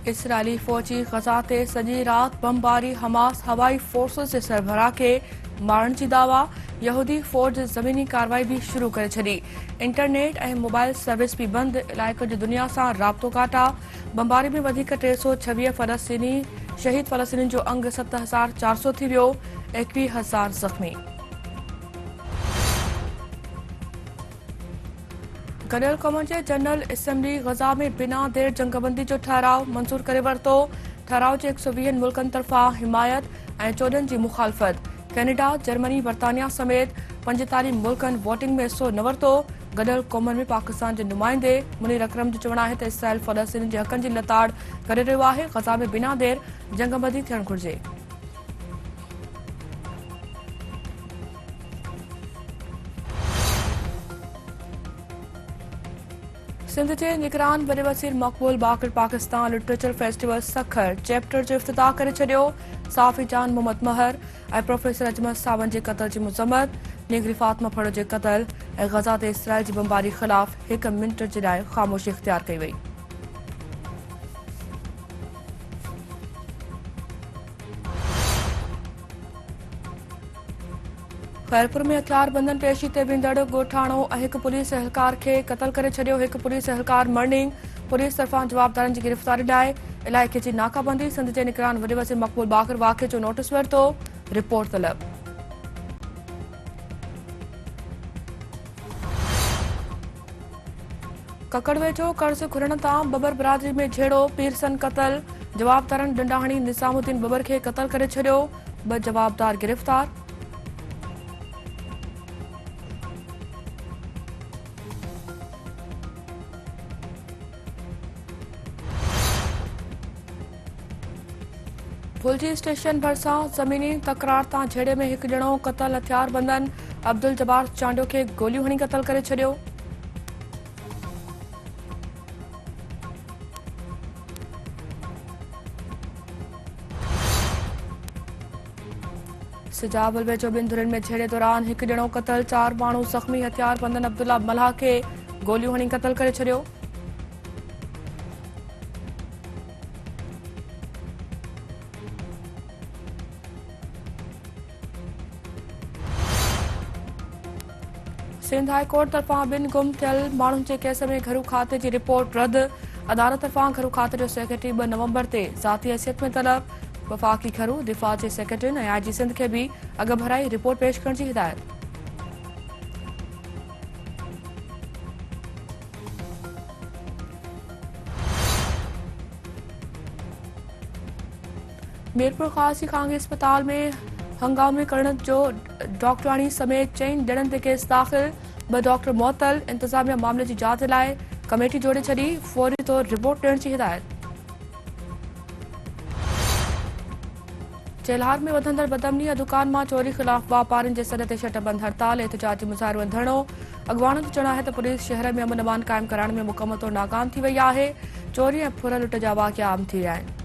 Israeli फौजी गजा ते सॼी रात बमबारी हमास हवाई फोर्सेस जे सरबराह खे मारण जी दावा यहूदी फौज ज़मीनी कार्रवाई भी शुरू करे छॾी इंटरनेट ऐं मोबाइल सर्विस भी बंद इलाइक़े जी दुनिया सां राब्तो काटा बमबारी में वधीक 326 फ़लस्तीनी शहीद फ़लस्तीनी जो अंग 7,400 थी वियो 21,000 ज़ख़्मी गॾियल क़ौमुनि जे जनरल असेंबली गज़ा में बिना देर जंगबंदी जो ठहराव मंज़ूर करे वरितो ठहराव जे 120 मुल्कनि तरफ़ां हिमायत ऐं 14 जी मुख़ालफ़त कैनेडा जर्मनी बर्तानिया समेत 45 मुल्कनि वोटिंग में हिसो न वरितो गॾियल क़ौमुनि में पाकिस्तान जे नुमाइंदे मुनीर अकरम जो चवणु आहे त इसराइल फ़लस्तीनी जे हक़नि जी लताड़ करे रहियो आहे गज़ा में बिना देर जंगबंदी थियणु घुरिजे सिंध जे निगरान वॾे वसीर Maqbool Baqir Pakistan literature festival Sukkur chapter जो इफ़्तिताह करे छॾियो साफ़ी जान मोहम्मद महर ऐं प्रोफेसर अजमत सावंत जे क़त्ल जी मुज़म्मत निगरी फातिमा फड़ो जे क़त्ल ऐं गज़ा ते इसराइल जी बमबारी ख़िलाफ़ 1 मिंट जे लाइ ख़ामोशी इख़्तियार कई वई खैरपुर में हथियारबंदनि पेशी ते वेंदड़ ॻोठाणो ऐं हिकु पुलिस एहलकार खे क़त्ल करे छॾियो हिकु पुलिस एहलकार मर्निंग पुलिस तरफ़ां जवाबदारनि जी गिरफ़्तारी लाइ इलाइक़े जी नाकाबंदी सिंध जे निगरान वॾे वज़ीर मक़बूल बाक़िर वाक़िए जो नोटिस वरितो रिपोर्ट तलब ककड़ वेझो कर्ज़ घुरण तां बबर बिरादरी में झेड़ो पीरसन क़त्ल जवाबदारनि डंडा हणी निज़ामुद्दीन बबर खे क़त्ल करे छॾियो 2 जवाबदार गिरफ़्तार फुलजी स्टेशन भरिसां ज़मीनी तकरार तां झेड़े में हिकु ॼणो क़त्ल हथियारबंदनि अब्दुल जब्बार चांडियो खे गोलियूं हणी क़त्ल करे छॾियो सिजाबल वेझो ॿिनि धुरनि में झेड़े दौरान हिकु ॼणो क़त्ल 4 माण्हू ज़ख़्मी हथियारबंदनि अब्दुल्ला मल्हा खे गोलियूं हणी क़त्ल करे छॾियो सिंध हाई कोर्ट तरफ़ां 2 गुम थियल माण्हुनि जे केस में घरू खाते जी रिपोर्ट रद्द अदालत तरफ़ां घरू खाते जो सेक्रेटरी 2 नवंबर ते ज़ाती हैसियत में तलब वफ़ाक़ी घरू दिफ़ा जे सेक्रेटरी ऐं IG सिंध खे भी अॻु भराई रिपोर्ट पेश करण जी हिदायत मीरपुर ख़ासी खांगी अस्पताल में हंगामे करण जो डॉक्टराणी समेत 4 ॼणनि ते केस दाख़िल 2 डॉक्टर मुअत्तल इंतज़ामिया मामले जी जांच लाइ कमेटी जोड़े छॾी फौरी तौर रिपोर्ट ॾियण जी हिदायत चेल्हार में वधंदड़ बदअमनी दुकान मां चोरी ख़िलाफ़ वापारियुनि जे सॾ ते शटबंद हड़ताल एहतजाजी मुज़ाहिरो धरणो अॻवाननि जो चवणु आहे त पुलिस शहर में अमन अमान क़ाइमु करण में मुकमल तौर नाकाम थी वई आहे चोरी ऐं फुर लुट जा वाक़िआ आम थी विया आहिनि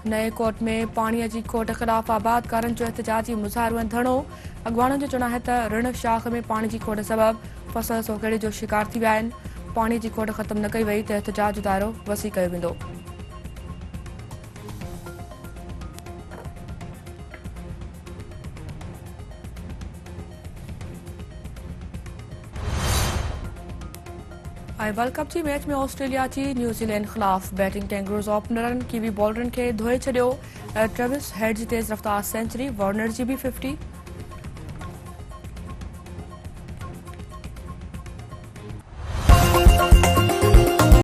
नए कोट में पाणीअ जी खोट ख़िलाफ़ आबादकारनि जो एहतजाजी मुज़ाहिरो धरणो अॻवाननि जो चवणु आहे त ऋण शाख में पाणी जी खोट सबबि फसल सोकेड़े जो शिकार थी विया आहिनि पाणी जी खोट ख़त्म न कई वई त एहतजाज जो दायरो वसी कयो वेंदो वर्ल्ड कप जी मैच में ऑस्ट्रेलिया जी न्यूज़ीलैंड ख़िलाफ़ बैटिंग टेंगरोज़ ओपनरनि कीवी बॉलरनि खे धोए छॾियो ट्रेविस हेड जी तेज़ रफ़्तार सेंचुरी वार्नर जी भी 50